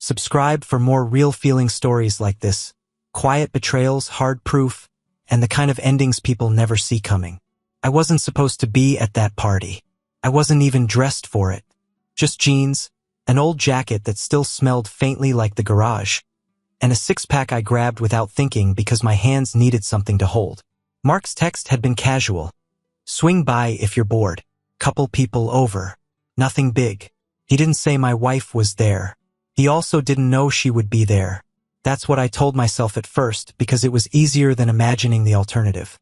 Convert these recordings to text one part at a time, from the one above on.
Subscribe for more real-feeling stories like this. Quiet betrayals, hard proof, and the kind of endings people never see coming. I wasn't supposed to be at that party. I wasn't even dressed for it. Just jeans, an old jacket that still smelled faintly like the garage, and a six-pack I grabbed without thinking because my hands needed something to hold. Mark's text had been casual. Swing by if you're bored. Couple people over. Nothing big. He didn't say my wife was there. He also didn't know she would be there. That's what I told myself at first because it was easier than imagining the alternative.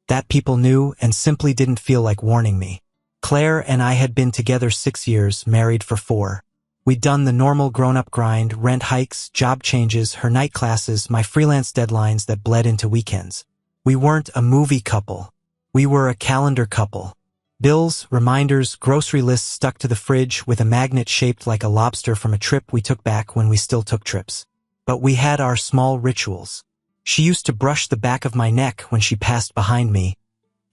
That people knew and simply didn't feel like warning me. Claire and I had been together 6 years, married for 4. We'd done the normal grown-up grind, rent hikes, job changes, her night classes, my freelance deadlines that bled into weekends. We weren't a movie couple. We were a calendar couple. Bills, reminders, grocery lists stuck to the fridge with a magnet shaped like a lobster from a trip we took back when we still took trips. But we had our small rituals. She used to brush the back of my neck when she passed behind me,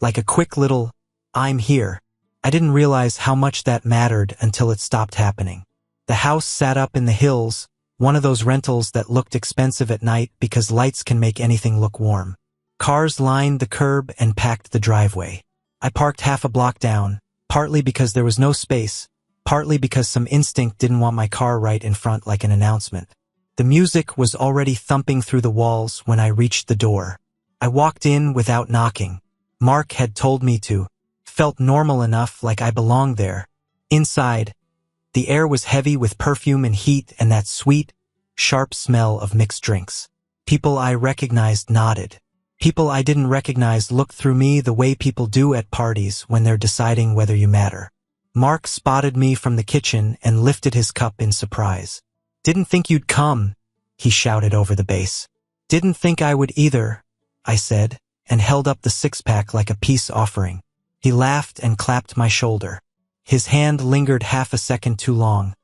like a quick little, "I'm here." I didn't realize how much that mattered until it stopped happening. The house sat up in the hills, one of those rentals that looked expensive at night because lights can make anything look warm. Cars lined the curb and packed the driveway. I parked half a block down, partly because there was no space, partly because some instinct didn't want my car right in front like an announcement. The music was already thumping through the walls when I reached the door. I walked in without knocking. Mark had told me to. Felt normal enough, like I belonged there. Inside, the air was heavy with perfume and heat and that sweet, sharp smell of mixed drinks. People I recognized nodded. People I didn't recognize looked through me the way people do at parties when they're deciding whether you matter. Mark spotted me from the kitchen and lifted his cup in surprise. "Didn't think you'd come," he shouted over the bass. "Didn't think I would either," I said, and held up the six-pack like a peace offering. He laughed and clapped my shoulder. His hand lingered half a second too long.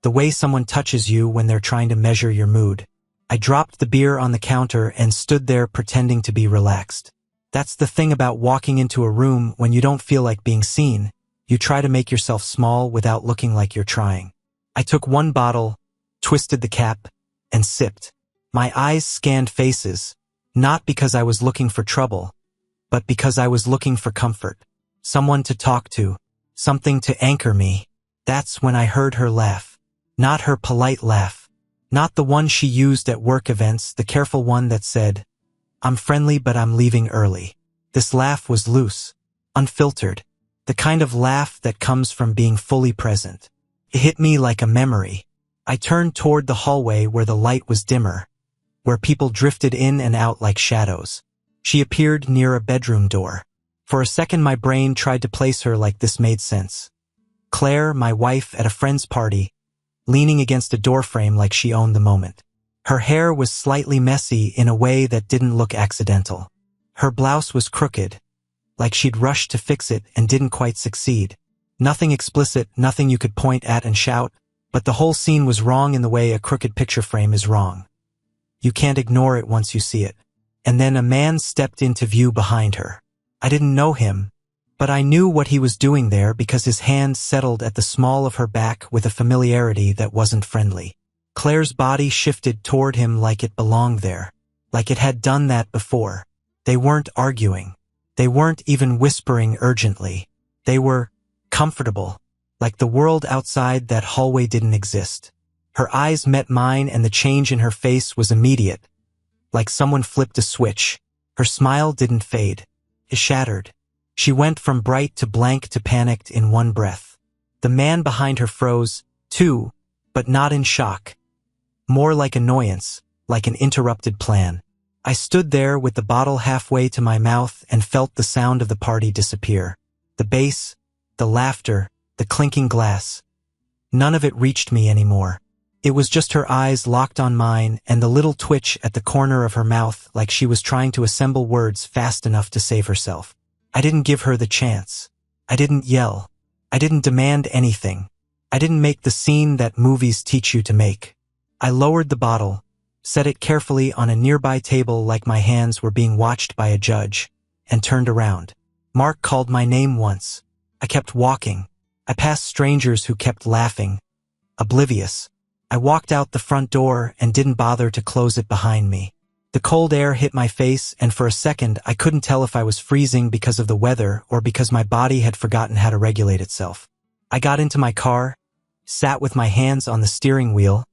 The way someone touches you when they're trying to measure your mood. I dropped the beer on the counter and stood there pretending to be relaxed. That's the thing about walking into a room when you don't feel like being seen. You try to make yourself small without looking like you're trying. I took one bottle, twisted the cap, and sipped. My eyes scanned faces, not because I was looking for trouble, but because I was looking for comfort. Someone to talk to, something to anchor me. That's when I heard her laugh. Not her polite laugh. Not the one she used at work events, the careful one that said, "I'm friendly but I'm leaving early." This laugh was loose, unfiltered, the kind of laugh that comes from being fully present. It hit me like a memory. I turned toward the hallway where the light was dimmer, where people drifted in and out like shadows. She appeared near a bedroom door. For a second my brain tried to place her like this made sense. Claire, my wife, at a friend's party, leaning against a doorframe like she owned the moment. Her hair was slightly messy in a way that didn't look accidental. Her blouse was crooked, like she'd rushed to fix it and didn't quite succeed. Nothing explicit, nothing you could point at and shout, but the whole scene was wrong in the way a crooked picture frame is wrong. You can't ignore it once you see it. And then a man stepped into view behind her. I didn't know him, but I knew what he was doing there because his hand settled at the small of her back with a familiarity that wasn't friendly. Claire's body shifted toward him like it belonged there, like it had done that before. They weren't arguing. They weren't even whispering urgently. They were comfortable, like the world outside that hallway didn't exist. Her eyes met mine and the change in her face was immediate, like someone flipped a switch. Her smile didn't fade. It shattered. She went from bright to blank to panicked in one breath. The man behind her froze, too, but not in shock. More like annoyance, like an interrupted plan. I stood there with the bottle halfway to my mouth and felt the sound of the party disappear. The bass, the laughter, the clinking glass. None of it reached me anymore. It was just her eyes locked on mine and the little twitch at the corner of her mouth like she was trying to assemble words fast enough to save herself. I didn't give her the chance. I didn't yell. I didn't demand anything. I didn't make the scene that movies teach you to make. I lowered the bottle, set it carefully on a nearby table like my hands were being watched by a judge, and turned around. Mark called my name once. I kept walking. I passed strangers who kept laughing, oblivious. I walked out the front door and didn't bother to close it behind me. The cold air hit my face, and for a second I couldn't tell if I was freezing because of the weather or because my body had forgotten how to regulate itself. I got into my car, sat with my hands on the steering wheel,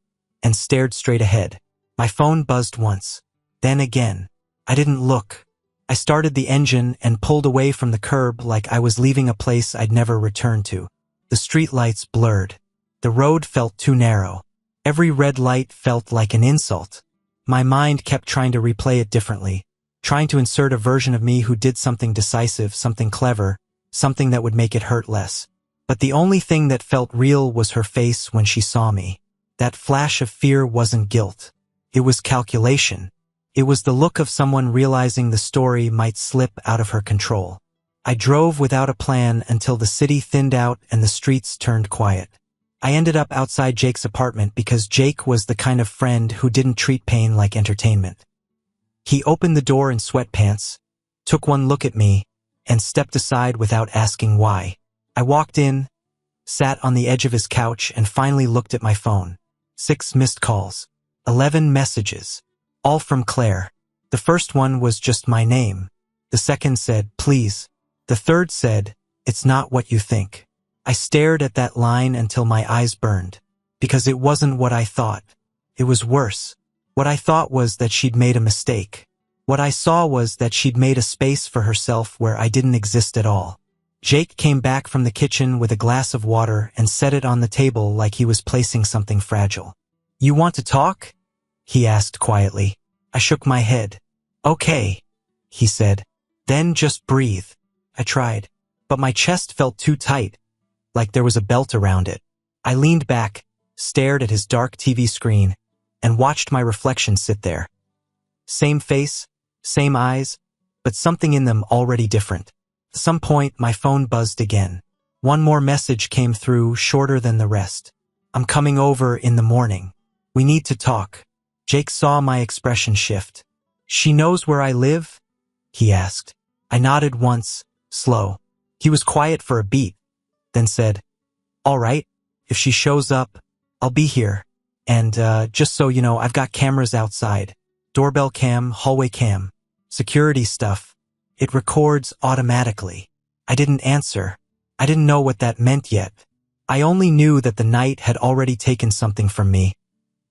and stared straight ahead. My phone buzzed once, then again. I didn't look. I started the engine and pulled away from the curb like I was leaving a place I'd never return to. The streetlights blurred. The road felt too narrow. Every red light felt like an insult. My mind kept trying to replay it differently, trying to insert a version of me who did something decisive, something clever, something that would make it hurt less. But the only thing that felt real was her face when she saw me. That flash of fear wasn't guilt. It was calculation. It was the look of someone realizing the story might slip out of her control. I drove without a plan until the city thinned out and the streets turned quiet. I ended up outside Jake's apartment because Jake was the kind of friend who didn't treat pain like entertainment. He opened the door in sweatpants, took one look at me, and stepped aside without asking why. I walked in, sat on the edge of his couch, and finally looked at my phone. 6 missed calls. 11 messages. All from Claire. The first one was just my name. The second said, please. The third said, it's not what you think. I stared at that line until my eyes burned. Because it wasn't what I thought. It was worse. What I thought was that she'd made a mistake. What I saw was that she'd made a space for herself where I didn't exist at all. Jake came back from the kitchen with a glass of water and set it on the table like he was placing something fragile. You want to talk? He asked quietly. I shook my head. Okay, he said. Then just breathe. I tried. But my chest felt too tight, like there was a belt around it. I leaned back, stared at his dark TV screen, and watched my reflection sit there. Same face, same eyes, but something in them already different. At some point, my phone buzzed again. One more message came through, shorter than the rest. I'm coming over in the morning. We need to talk. Jake saw my expression shift. She knows where I live? He asked. I nodded once, slow. He was quiet for a beat, then said, all right, if she shows up, I'll be here. And just so you know, I've got cameras outside. Doorbell cam, hallway cam, security stuff. It records automatically. I didn't answer. I didn't know what that meant yet. I only knew that the night had already taken something from me,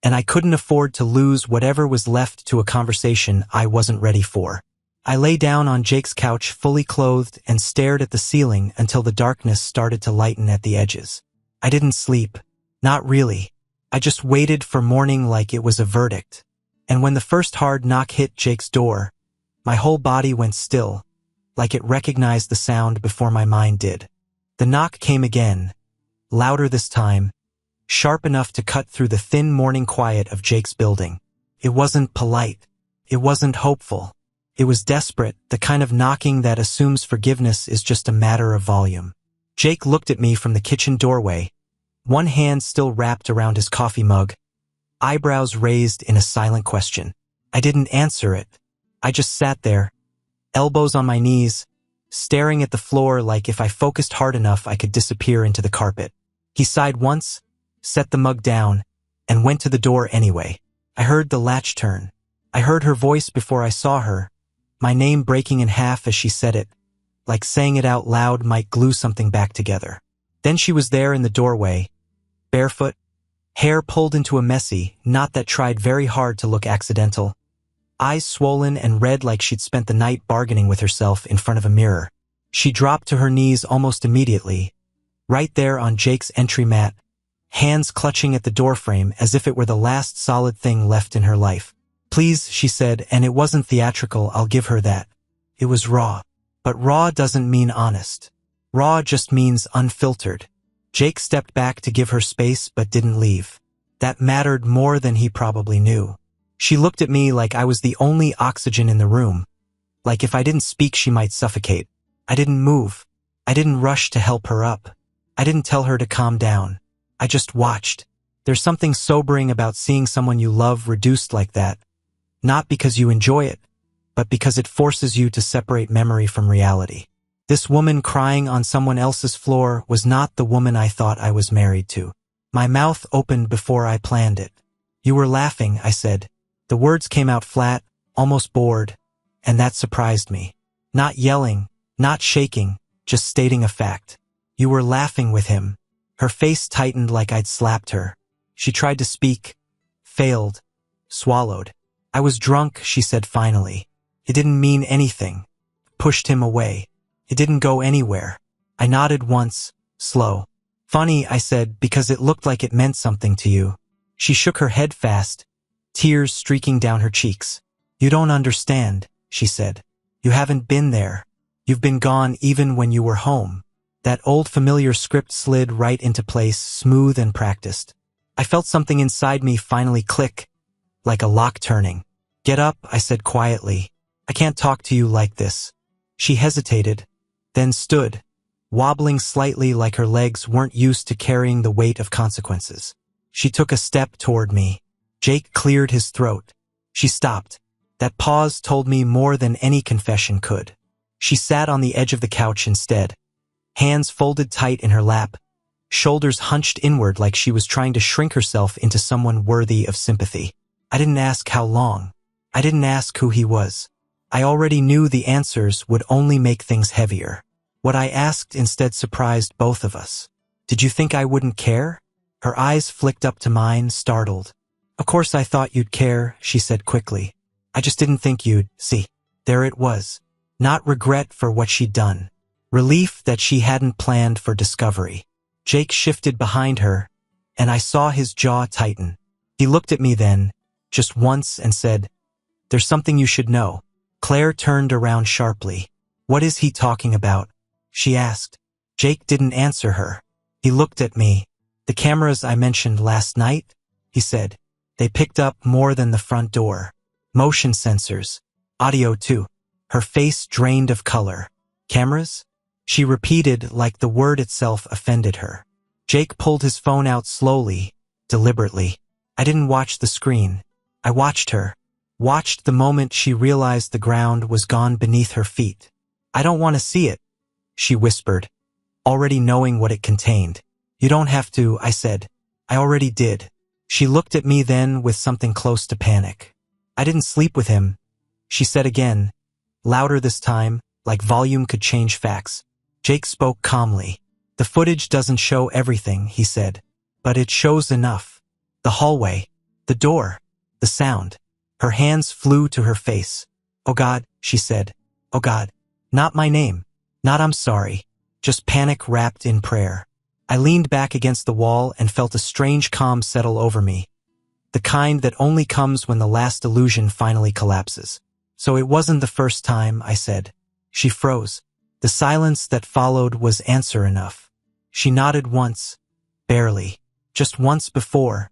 and I couldn't afford to lose whatever was left to a conversation I wasn't ready for. I lay down on Jake's couch fully clothed and stared at the ceiling until the darkness started to lighten at the edges. I didn't sleep. Not really. I just waited for morning like it was a verdict. And when the first hard knock hit Jake's door, my whole body went still, like it recognized the sound before my mind did. The knock came again, louder this time, sharp enough to cut through the thin morning quiet of Jake's building. It wasn't polite. It wasn't hopeful. It was desperate, the kind of knocking that assumes forgiveness is just a matter of volume. Jake looked at me from the kitchen doorway, one hand still wrapped around his coffee mug, eyebrows raised in a silent question. I didn't answer it. I just sat there, elbows on my knees, staring at the floor like if I focused hard enough I could disappear into the carpet. He sighed once, set the mug down, and went to the door anyway. I heard the latch turn. I heard her voice before I saw her, my name breaking in half as she said it, like saying it out loud might glue something back together. Then she was there in the doorway, barefoot, hair pulled into a messy knot that tried very hard to look accidental, eyes swollen and red like she'd spent the night bargaining with herself in front of a mirror. She dropped to her knees almost immediately, right there on Jake's entry mat, hands clutching at the doorframe as if it were the last solid thing left in her life. Please, she said, and it wasn't theatrical, I'll give her that. It was raw. But raw doesn't mean honest. Raw just means unfiltered. Jake stepped back to give her space but didn't leave. That mattered more than he probably knew. She looked at me like I was the only oxygen in the room, like if I didn't speak she might suffocate. I didn't move. I didn't rush to help her up. I didn't tell her to calm down. I just watched. There's something sobering about seeing someone you love reduced like that. Not because you enjoy it, but because it forces you to separate memory from reality. This woman crying on someone else's floor was not the woman I thought I was married to. My mouth opened before I planned it. You were laughing, I said. The words came out flat, almost bored, and that surprised me. Not yelling, not shaking, just stating a fact. You were laughing with him. Her face tightened like I'd slapped her. She tried to speak, failed, swallowed. I was drunk, she said finally. It didn't mean anything. Pushed him away. It didn't go anywhere. I nodded once, slow. Funny, I said, because it looked like it meant something to you. She shook her head fast, tears streaking down her cheeks. You don't understand, she said. You haven't been there. You've been gone even when you were home. That old familiar script slid right into place, smooth and practiced. I felt something inside me finally click, like a lock turning. Get up, I said quietly. I can't talk to you like this. She hesitated, then stood, wobbling slightly like her legs weren't used to carrying the weight of consequences. She took a step toward me. Jake cleared his throat. She stopped. That pause told me more than any confession could. She sat on the edge of the couch instead, hands folded tight in her lap, shoulders hunched inward like she was trying to shrink herself into someone worthy of sympathy. I didn't ask how long. I didn't ask who he was. I already knew the answers would only make things heavier. What I asked instead surprised both of us. Did you think I wouldn't care? Her eyes flicked up to mine, startled. Of course I thought you'd care, she said quickly. I just didn't think you'd, see. There it was. Not regret for what she'd done. Relief that she hadn't planned for discovery. Jake shifted behind her, and I saw his jaw tighten. He looked at me then, just once, and said, There's something you should know. Claire turned around sharply. What is he talking about? She asked. Jake didn't answer her. He looked at me. The cameras I mentioned last night, he said. They picked up more than the front door. Motion sensors. Audio too. Her face drained of color. Cameras? She repeated like the word itself offended her. Jake pulled his phone out slowly, deliberately. I didn't watch the screen. I watched her. Watched the moment she realized the ground was gone beneath her feet. I don't want to see it, she whispered, already knowing what it contained. You don't have to, I said. I already did. She looked at me then with something close to panic. I didn't sleep with him, she said again, louder this time, like volume could change facts. Jake spoke calmly. The footage doesn't show everything, he said, but it shows enough. The hallway, the door, the sound. Her hands flew to her face. Oh God, she said. Oh God. Not my name. Not I'm sorry. Just panic wrapped in prayer. I leaned back against the wall and felt a strange calm settle over me. The kind that only comes when the last illusion finally collapses. So it wasn't the first time, I said. She froze. The silence that followed was answer enough. She nodded once, barely, just once before.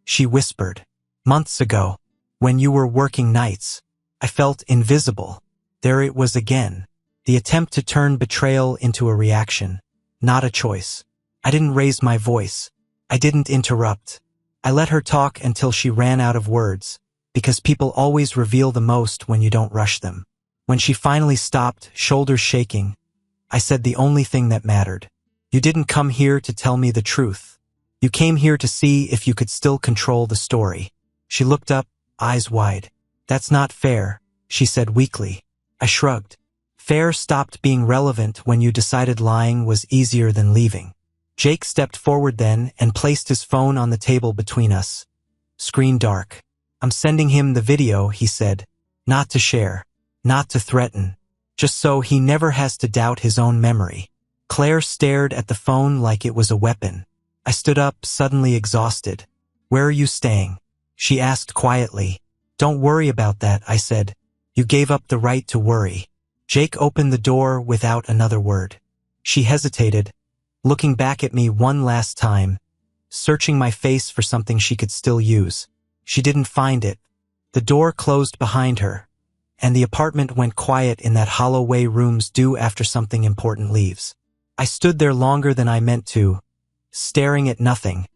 She whispered, months ago, when you were working nights, I felt invisible. There it was again, the attempt to turn betrayal into a reaction, not a choice. I didn't raise my voice. I didn't interrupt. I let her talk until she ran out of words, because people always reveal the most when you don't rush them. When she finally stopped, shoulders shaking, I said the only thing that mattered. You didn't come here to tell me the truth. You came here to see if you could still control the story. She looked up, eyes wide. That's not fair, she said weakly. I shrugged. Fair stopped being relevant when you decided lying was easier than leaving. Jake stepped forward then and placed his phone on the table between us. Screen dark. I'm sending him the video, he said. Not to share. Not to threaten. Just so he never has to doubt his own memory. Claire stared at the phone like it was a weapon. I stood up, suddenly exhausted. Where are you staying? She asked quietly. Don't worry about that, I said. You gave up the right to worry. Jake opened the door without another word. She hesitated, looking back at me one last time, searching my face for something she could still use. She didn't find it. The door closed behind her, and the apartment went quiet in that hollow way rooms do after something important leaves. I stood there longer than I meant to, staring at nothing,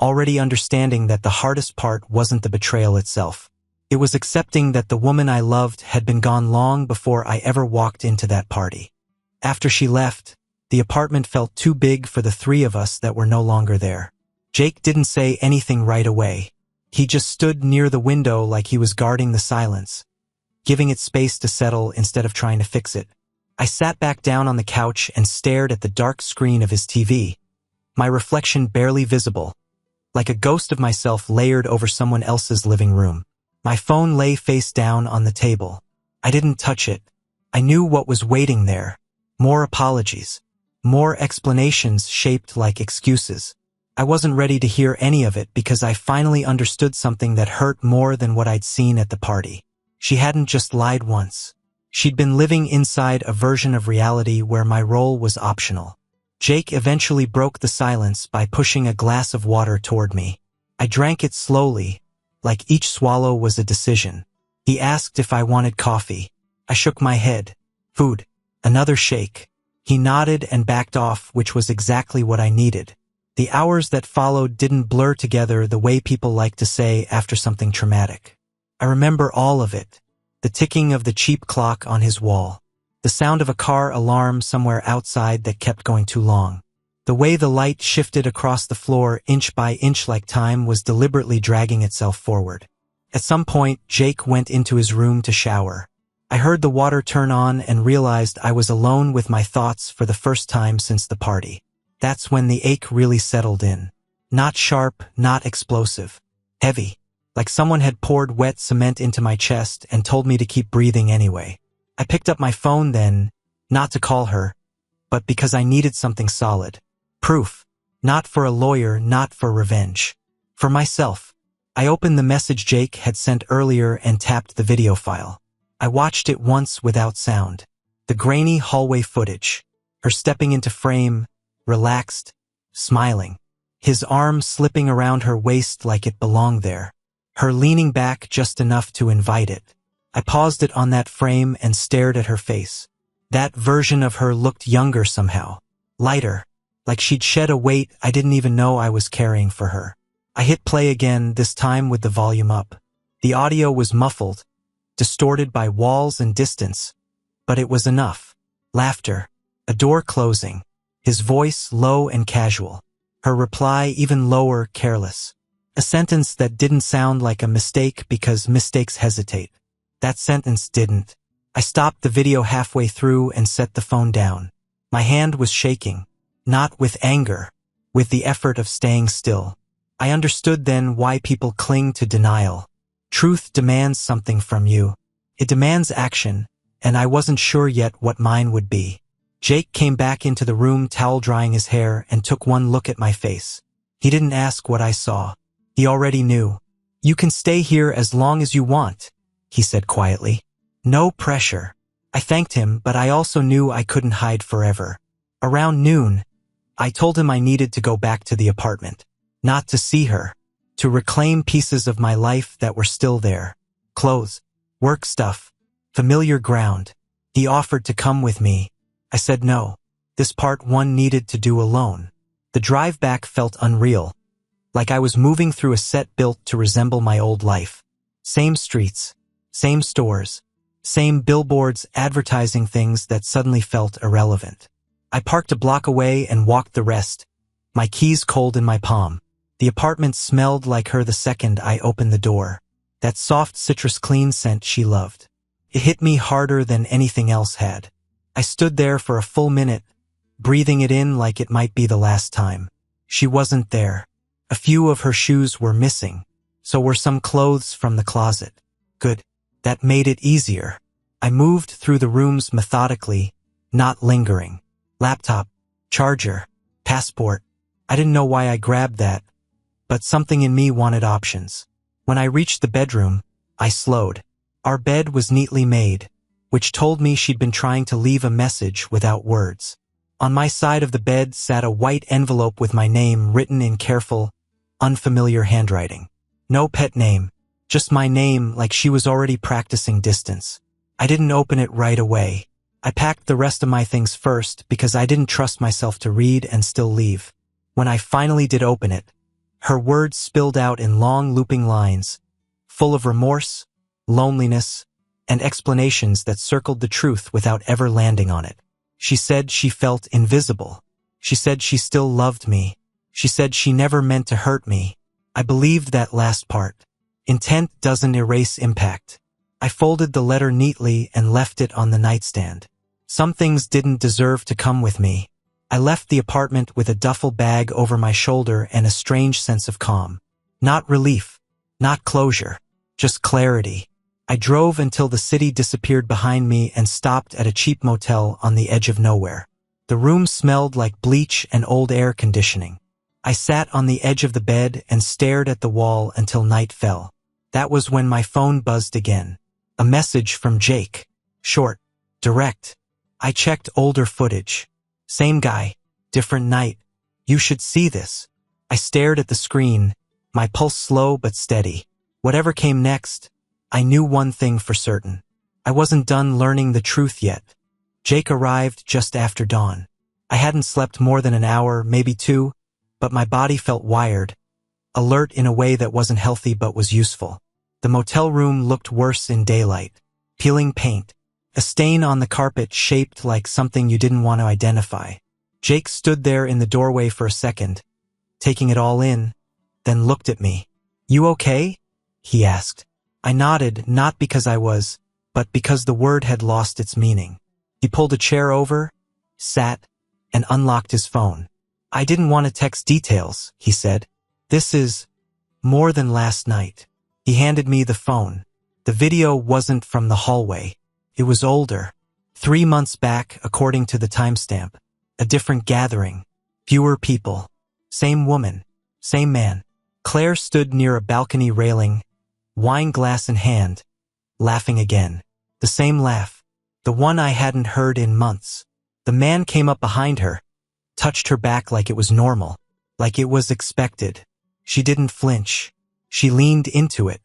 already understanding that the hardest part wasn't the betrayal itself. It was accepting that the woman I loved had been gone long before I ever walked into that party. After she left, the apartment felt too big for the three of us that were no longer there. Jake didn't say anything right away. He just stood near the window like he was guarding the silence, giving it space to settle instead of trying to fix it. I sat back down on the couch and stared at the dark screen of his TV, my reflection barely visible, like a ghost of myself layered over someone else's living room. My phone lay face down on the table. I didn't touch it. I knew what was waiting there. More apologies. More explanations shaped like excuses. I wasn't ready to hear any of it because I finally understood something that hurt more than what I'd seen at the party. She hadn't just lied once. She'd been living inside a version of reality where my role was optional. Jake eventually broke the silence by pushing a glass of water toward me. I drank it slowly, like each swallow was a decision. He asked if I wanted coffee. I shook my head. Food. Another shake. He nodded and backed off, which was exactly what I needed. The hours that followed didn't blur together the way people like to say after something traumatic. I remember all of it. The ticking of the cheap clock on his wall. The sound of a car alarm somewhere outside that kept going too long. The way the light shifted across the floor inch by inch like time was deliberately dragging itself forward. At some point, Jake went into his room to shower. I heard the water turn on and realized I was alone with my thoughts for the first time since the party. That's when the ache really settled in. Not sharp, not explosive. Heavy. Like someone had poured wet cement into my chest and told me to keep breathing anyway. I picked up my phone then, not to call her, but because I needed something solid. Proof. Not for a lawyer, not for revenge. For myself. I opened the message Jake had sent earlier and tapped the video file. I watched it once without sound. The grainy hallway footage. Her stepping into frame, relaxed, smiling. His arm slipping around her waist like it belonged there. Her leaning back just enough to invite it. I paused it on that frame and stared at her face. That version of her looked younger somehow. Lighter. Like she'd shed a weight I didn't even know I was carrying for her. I hit play again, this time with the volume up. The audio was muffled, distorted by walls and distance, but it was enough. Laughter. A door closing. His voice low and casual. Her reply even lower, careless. A sentence that didn't sound like a mistake because mistakes hesitate. That sentence didn't. I stopped the video halfway through and set the phone down. My hand was shaking. Not with anger, with the effort of staying still. I understood then why people cling to denial. Truth demands something from you. It demands action, and I wasn't sure yet what mine would be. Jake came back into the room, towel drying his hair, and took one look at my face. He didn't ask what I saw. He already knew. "You can stay here as long as you want," he said quietly. No pressure. I thanked him, but I also knew I couldn't hide forever. Around noon, I told him I needed to go back to the apartment. Not to see her. To reclaim pieces of my life that were still there. Clothes. Work stuff. Familiar ground. He offered to come with me. I said no. This part one needed to do alone. The drive back felt unreal. Like I was moving through a set built to resemble my old life. Same streets. Same stores. Same billboards advertising things that suddenly felt irrelevant. I parked a block away and walked the rest, my keys cold in my palm. The apartment smelled like her the second I opened the door. That soft citrus clean scent she loved. It hit me harder than anything else had. I stood there for a full minute, breathing it in like it might be the last time. She wasn't there. A few of her shoes were missing. So were some clothes from the closet. Good. That made it easier. I moved through the rooms methodically, not lingering. Laptop, charger, passport. I didn't know why I grabbed that, but something in me wanted options. When I reached the bedroom, I slowed. Our bed was neatly made, which told me she'd been trying to leave a message without words. On my side of the bed sat a white envelope with my name written in careful, unfamiliar handwriting. No pet name, just my name like she was already practicing distance. I didn't open it right away. I packed the rest of my things first because I didn't trust myself to read and still leave. When I finally did open it, her words spilled out in long looping lines, full of remorse, loneliness, and explanations that circled the truth without ever landing on it. She said she felt invisible. She said she still loved me, She said she never meant to hurt me. I believed that last part. Intent doesn't erase impact. I folded the letter neatly and left it on the nightstand. Some things didn't deserve to come with me. I left the apartment with a duffel bag over my shoulder and a strange sense of calm. Not relief, not closure, just clarity. I drove until the city disappeared behind me and stopped at a cheap motel on the edge of nowhere. The room smelled like bleach and old air conditioning. I sat on the edge of the bed and stared at the wall until night fell. That was when my phone buzzed again. A message from Jake. Short, direct. I checked older footage. Same guy, different night. You should see this. I stared at the screen, my pulse slow but steady. Whatever came next, I knew one thing for certain. I wasn't done learning the truth yet. Jake arrived just after dawn. I hadn't slept more than an hour, maybe two, but my body felt wired, alert in a way that wasn't healthy but was useful. The motel room looked worse in daylight. Peeling paint. A stain on the carpet shaped like something you didn't want to identify. Jake stood there in the doorway for a second, taking it all in, then looked at me. You okay? He asked. I nodded, not because I was, but because the word had lost its meaning. He pulled a chair over, sat, and unlocked his phone. I didn't want to text details, he said. This is more than last night. He handed me the phone. The video wasn't from the hallway. It was older. 3 months back, according to the timestamp. A different gathering. Fewer people. Same woman. Same man. Claire stood near a balcony railing, wine glass in hand, laughing again. The same laugh. The one I hadn't heard in months. The man came up behind her, touched her back like it was normal, like it was expected. She didn't flinch. She leaned into it.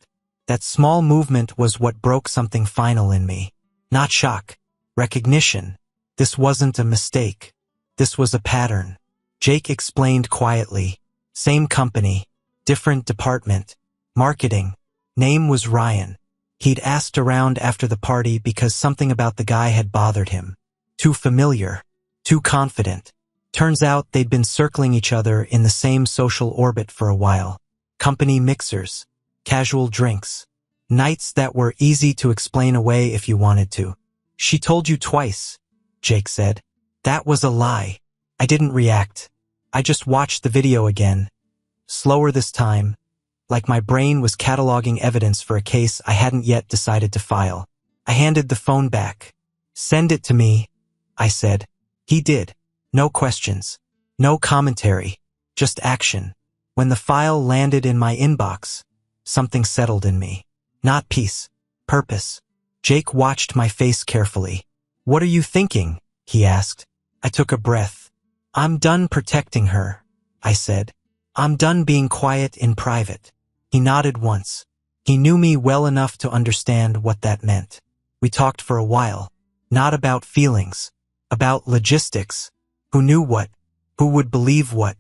That small movement was what broke something final in me. Not shock. Recognition. This wasn't a mistake. This was a pattern. Jake explained quietly. Same company. Different department. Marketing. Name was Ryan. He'd asked around after the party because something about the guy had bothered him. Too familiar. Too confident. Turns out they'd been circling each other in the same social orbit for a while. Company mixers. Casual drinks. Nights that were easy to explain away if you wanted to. She told you twice, Jake said. That was a lie. I didn't react. I just watched the video again. Slower this time, like my brain was cataloging evidence for a case I hadn't yet decided to file. I handed the phone back. Send it to me, I said. He did. No questions. No commentary. Just action. When the file landed in my inbox, something settled in me. Not peace. Purpose. Jake watched my face carefully. What are you thinking? He asked. I took a breath. I'm done protecting her, I said. I'm done being quiet in private. He nodded once. He knew me well enough to understand what that meant. We talked for a while. Not about feelings. About logistics. Who knew what? Who would believe what?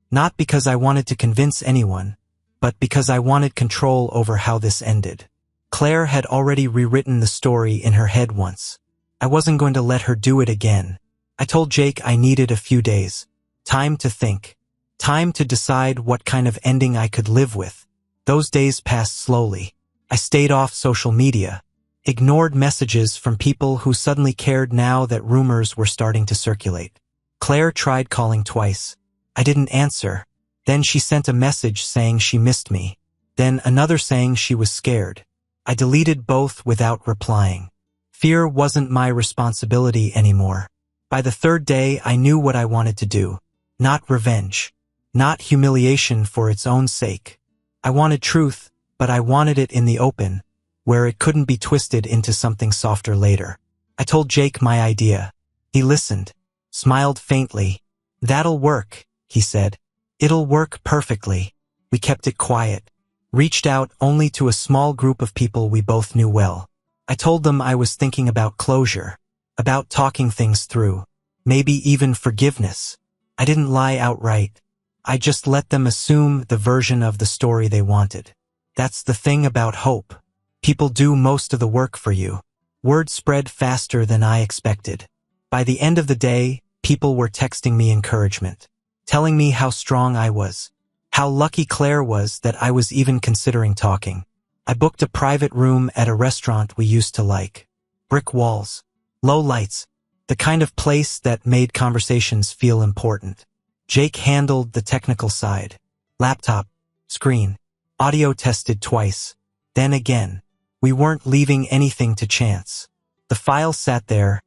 Not because I wanted to convince anyone, but because I wanted control over how this ended. Claire had already rewritten the story in her head once. I wasn't going to let her do it again. I told Jake I needed a few days. Time to think. Time to decide what kind of ending I could live with. Those days passed slowly. I stayed off social media. Ignored messages from people who suddenly cared now that rumors were starting to circulate. Claire tried calling twice. I didn't answer. Then she sent a message saying she missed me. Then another saying she was scared. I deleted both without replying. Fear wasn't my responsibility anymore. By the third day, I knew what I wanted to do. Not revenge. Not humiliation for its own sake. I wanted truth, but I wanted it in the open, where it couldn't be twisted into something softer later. I told Jake my idea. He listened, smiled faintly. That'll work, he said. It'll work perfectly. We kept it quiet. Reached out only to a small group of people we both knew well. I told them I was thinking about closure, about talking things through, maybe even forgiveness. I didn't lie outright. I just let them assume the version of the story they wanted. That's the thing about hope. People do most of the work for you. Word spread faster than I expected. By the end of the day, people were texting me encouragement. telling me how strong I was, how lucky Claire was that I was even considering talking. I booked a private room at a restaurant we used to like. Brick walls, low lights, the kind of place that made conversations feel important. Jake handled the technical side. Laptop, screen, audio tested twice. Then again, we weren't leaving anything to chance. The file sat there,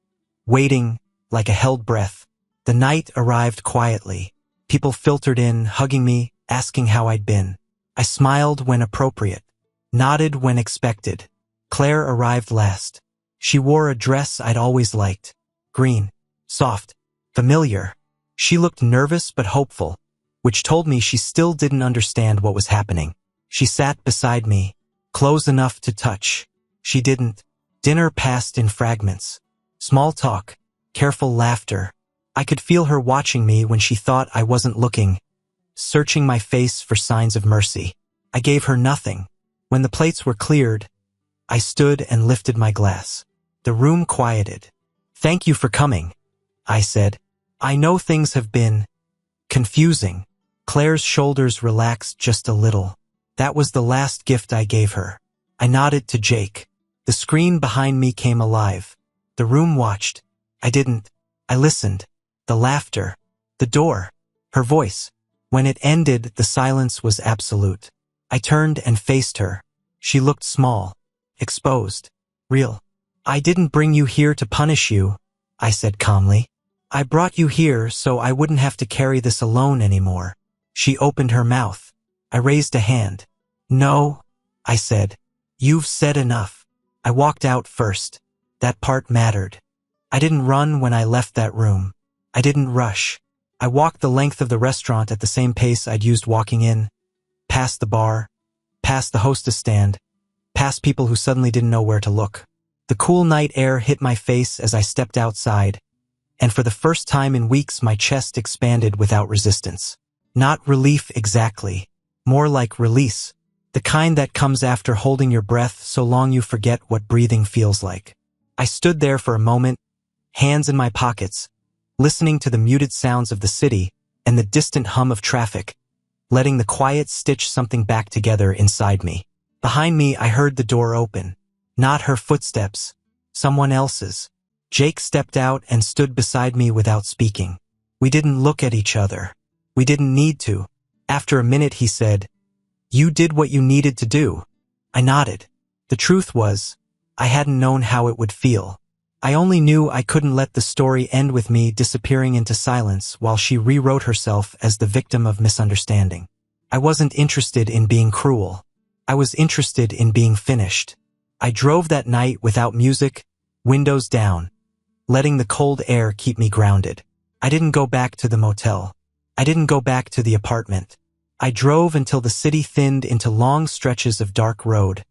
waiting, like a held breath. The night arrived quietly. People filtered in, hugging me, asking how I'd been. I smiled when appropriate, nodded when expected. Claire arrived last. She wore a dress I'd always liked. Green, soft, familiar. She looked nervous but hopeful, which told me she still didn't understand what was happening. She sat beside me, close enough to touch. She didn't. Dinner passed in fragments. Small talk, careful laughter. I could feel her watching me when she thought I wasn't looking, searching my face for signs of mercy. I gave her nothing. When the plates were cleared, I stood and lifted my glass. The room quieted. "Thank you for coming," I said. "I know things have been confusing." Claire's shoulders relaxed just a little. That was the last gift I gave her. I nodded to Jake. The screen behind me came alive. The room watched. I didn't. I listened. The laughter. The door. Her voice. When it ended, the silence was absolute. I turned and faced her. She looked small, exposed, real. "I didn't bring you here to punish you," I said calmly. "I brought you here so I wouldn't have to carry this alone anymore." She opened her mouth. I raised a hand. "No," I said. "You've said enough." I walked out first. That part mattered. I didn't run when I left that room. I didn't rush. I walked the length of the restaurant at the same pace I'd used walking in, past the bar, past the hostess stand, past people who suddenly didn't know where to look. The cool night air hit my face as I stepped outside, and for the first time in weeks my chest expanded without resistance. Not relief exactly, more like release, the kind that comes after holding your breath so long you forget what breathing feels like. I stood there for a moment, hands in my pockets, listening to the muted sounds of the city and the distant hum of traffic, letting the quiet stitch something back together inside me. Behind me, I heard the door open. Not her footsteps, someone else's. Jake stepped out and stood beside me without speaking. We didn't look at each other. We didn't need to. After a minute, he said, "You did what you needed to do." I nodded. The truth was, I hadn't known how it would feel. I only knew I couldn't let the story end with me disappearing into silence while she rewrote herself as the victim of misunderstanding. I wasn't interested in being cruel. I was interested in being finished. I drove that night without music, windows down, letting the cold air keep me grounded. I didn't go back to the motel. I didn't go back to the apartment. I drove until the city thinned into long stretches of dark road,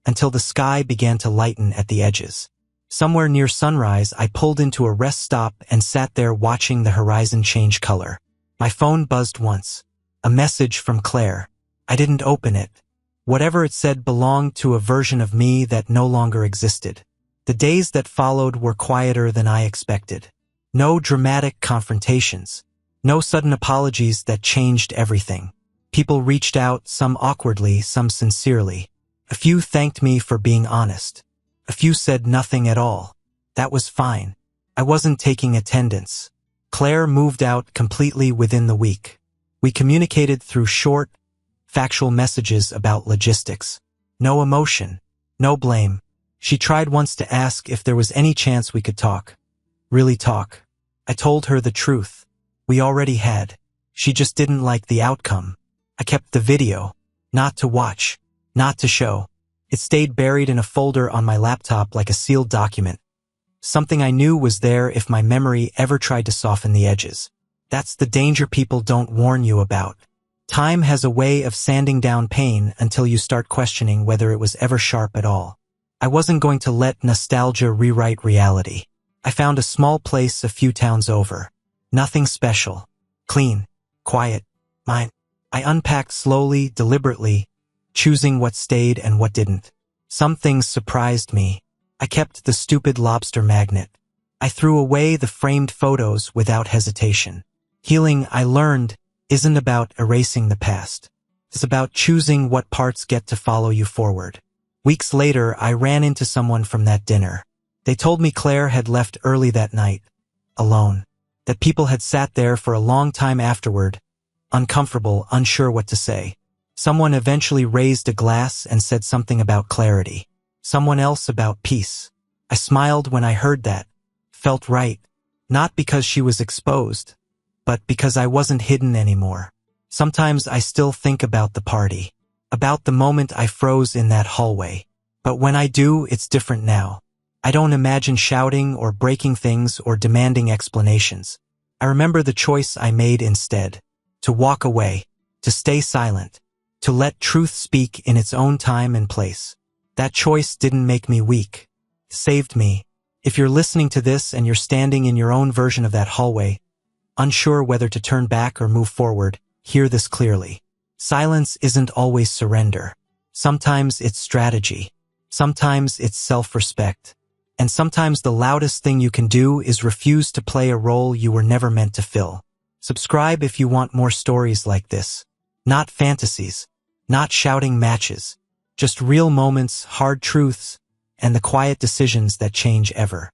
until the sky began to lighten at the edges. Somewhere near sunrise, I pulled into a rest stop and sat there watching the horizon change color. My phone buzzed once. A message from Claire. I didn't open it. Whatever it said belonged to a version of me that no longer existed. The days that followed were quieter than I expected. No dramatic confrontations. No sudden apologies that changed everything. People reached out, some awkwardly, some sincerely. A few thanked me for being honest. A few said nothing at all. That was fine. I wasn't taking attendance. Claire moved out completely within the week. We communicated through short, factual messages about logistics. No emotion. No blame. She tried once to ask if there was any chance we could talk. Really talk. I told her the truth. We already had. She just didn't like the outcome. I kept the video. Not to watch. Not to show. It stayed buried in a folder on my laptop like a sealed document. Something I knew was there if my memory ever tried to soften the edges. That's the danger people don't warn you about. Time has a way of sanding down pain until you start questioning whether it was ever sharp at all. I wasn't going to let nostalgia rewrite reality. I found a small place a few towns over. Nothing special. Clean. Quiet. Mine. I unpacked slowly, deliberately, choosing what stayed and what didn't. Some things surprised me. I kept the stupid lobster magnet. I threw away the framed photos without hesitation. Healing, I learned, isn't about erasing the past. It's about choosing what parts get to follow you forward. Weeks later, I ran into someone from that dinner. They told me Claire had left early that night, alone. That people had sat there for a long time afterward, uncomfortable, unsure what to say. Someone eventually raised a glass and said something about clarity. Someone else about peace. I smiled when I heard that. Felt right. Not because she was exposed, but because I wasn't hidden anymore. Sometimes I still think about the party, about the moment I froze in that hallway. But when I do, it's different now. I don't imagine shouting or breaking things or demanding explanations. I remember the choice I made instead. To walk away, to stay silent, to let truth speak in its own time and place. That choice didn't make me weak. It saved me. If you're listening to this and you're standing in your own version of that hallway, unsure whether to turn back or move forward, hear this clearly. Silence isn't always surrender. Sometimes it's strategy. Sometimes it's self-respect. And sometimes the loudest thing you can do is refuse to play a role you were never meant to fill. Subscribe if you want more stories like this. Not fantasies. Not shouting matches. Just real moments, hard truths, and the quiet decisions that change ever.